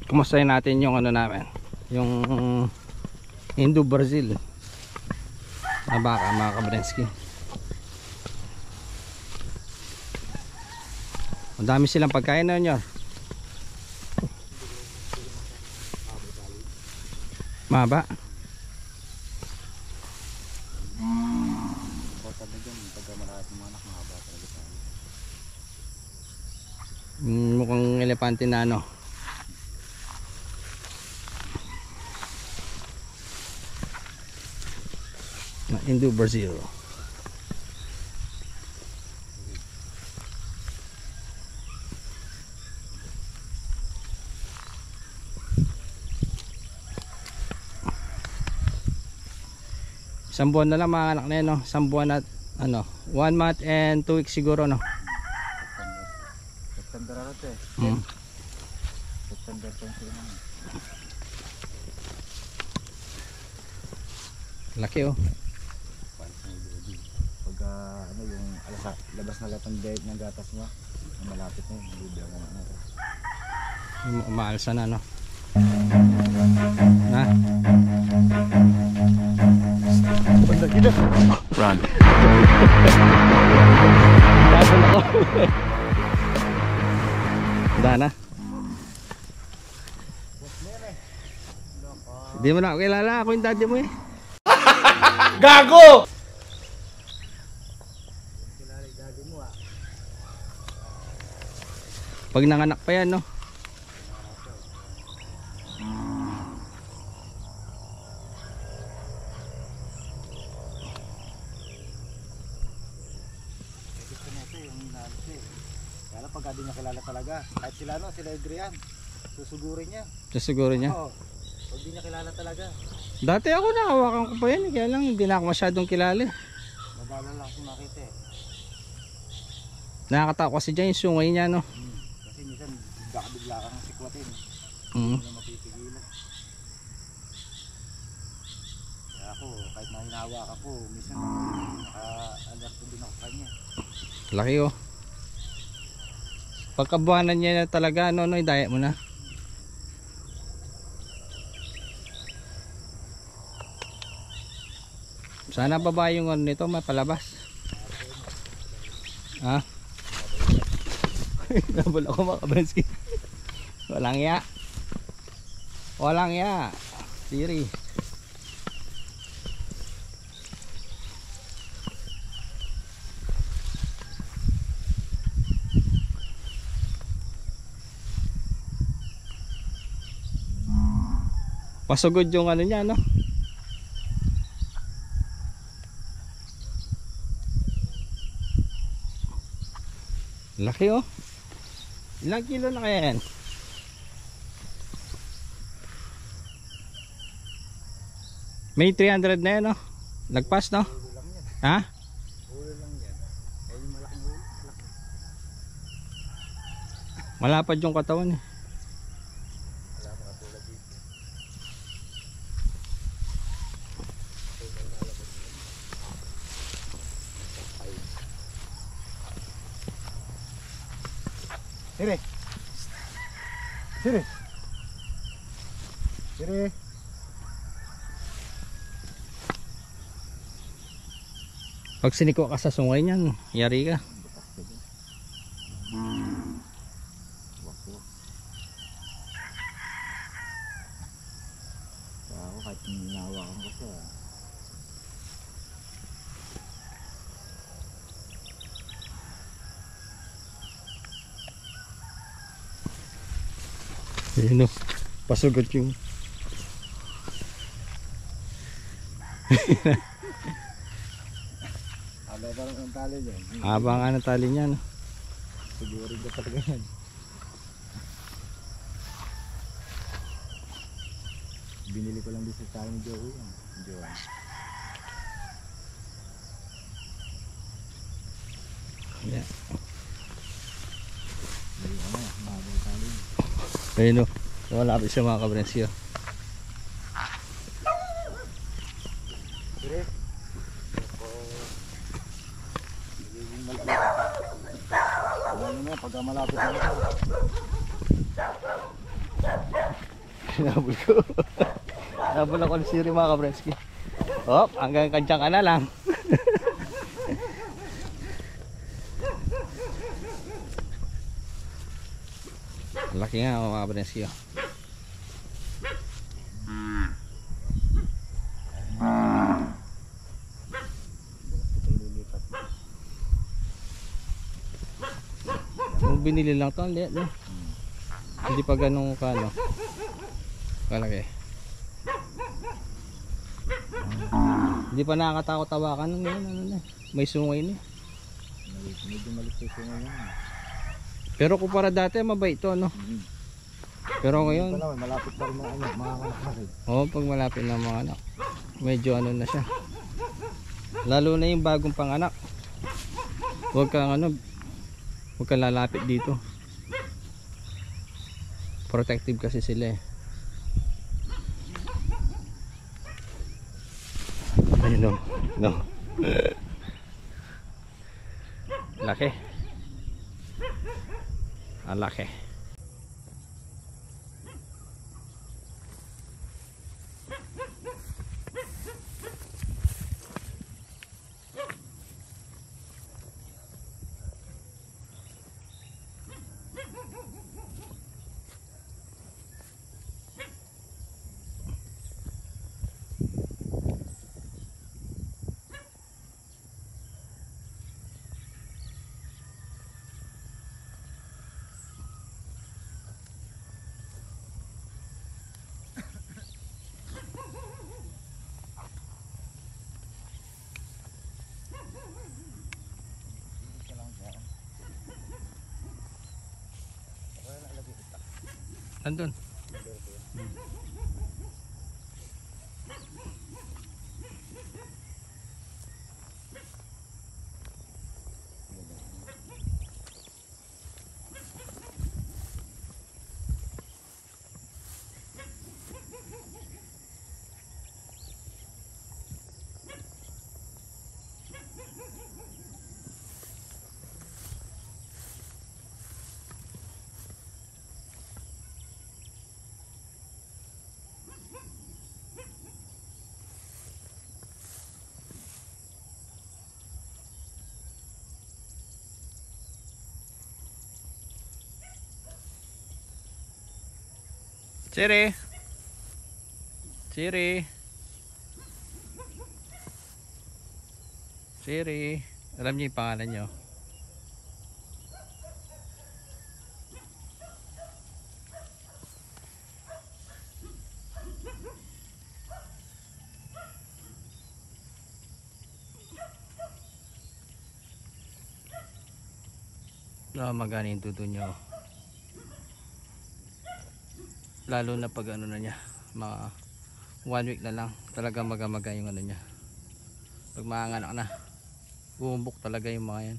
kumustahin natin yung ano namin, yung Indo Brazil na baka, mga kabrensky. Ang dami silang pagkain na nyo. Mahaba. Mukhang elepante na ano. Na Indo Brazil. Isang buwan na lang mga anak na yun, no? Isang buwan at ano, 1 month and 2 weeks siguro, no? September araw ito eh. September 21. Laki oh. Pag ano yung labas na lahat ng diet ng gatas mo, malapit na yun, bibigyan mo na ito. Umaalsa na, no? Na? Run. Tapon ako. Dana. Hindi mo na ako kilala. Ako yung daddy mo eh. Gago! Pag nanganak pa yan, no? Kaya pagka di niya kilala talaga, kahit sila no, sila Adrian, susugurin niya. Susugurin niya? Oo, pag di niya kilala talaga. Dati ako nakawakan ko pa yan eh. Kaya lang hindi na ako masyadong kilala eh. Madala lang ako makita eh. Nakakatawa kasi dyan yung sungay niya, no? Kasi minsan bigla kang sikwatin. Mm. Hindi na mapipigilan. Kaya ako, kahit mahinawa ka po, minsan naka-alert po din ako kanya. Laki oh. Pagkabuhanan niya na talaga, no, i-diet mo na. Sana babae yung ano nito, mapalabas. Ha? Nabol ako mga kabrensky. Walang ya. Walang ya. Siri. Pasugod yung ano niya, no? Laki oh. Ilang kilo na kaya yan? May 300 na yan, no? Lagpas, no? Ha? Ulo lang yan. Eh yung malaking ulo. Malapad yung katawan eh. Wala pa katulad dito. Siri. Siri. Siri. Pag siniko ka sa sungay niyan, yari ka. Ako kahit hinawakan ko siya. Ayun oh. Pasugod yung Haba pa lang ang tali niyan. haba nga ng tali niya, no? Siguro ka talaga yan. Binili ko lang din sa tayo ni Joey yan. Joey. Yeah. Hindi ko na, mahaba ang tali niya. Ayun oh. Malapit siya mga kabrensky. Siri. Lalo na pagka malapit na ito. Nabul ko. Nabul ako ni Siri mga kabrenski. Hop, hanggang kandyang ka na lang. Laki nga mga kabrenski. Oh. Kung binili lang to, ang liit no? Hindi pa ganun ka no? Kalaki. Hindi pa nakakatakot tawakan nun ngayon, ano na. May sungay na. Medyo malikot ko ngayon. Pero kumpara dati mabait to no? Pero ngayon, Pala, malapit pa rin mga anak, mga malaki. oh, pag malapit na mga anak, medyo ano na siya. Lalo na yung bagong panganak. Huwag kang ano, huwag kang lalapit dito. Protective kasi sila eh. Ayun o, no. Laki. Ang laki. Andun. Siri. Siri. Siri. Alam niyo yung pangalan niyo? Magana yung tuto niyo. Lalo na pag ano na niya, mga 1 week na lang talaga magamaga yung ano niya. Pag maanganak na, bumumbok talaga yung mga yan.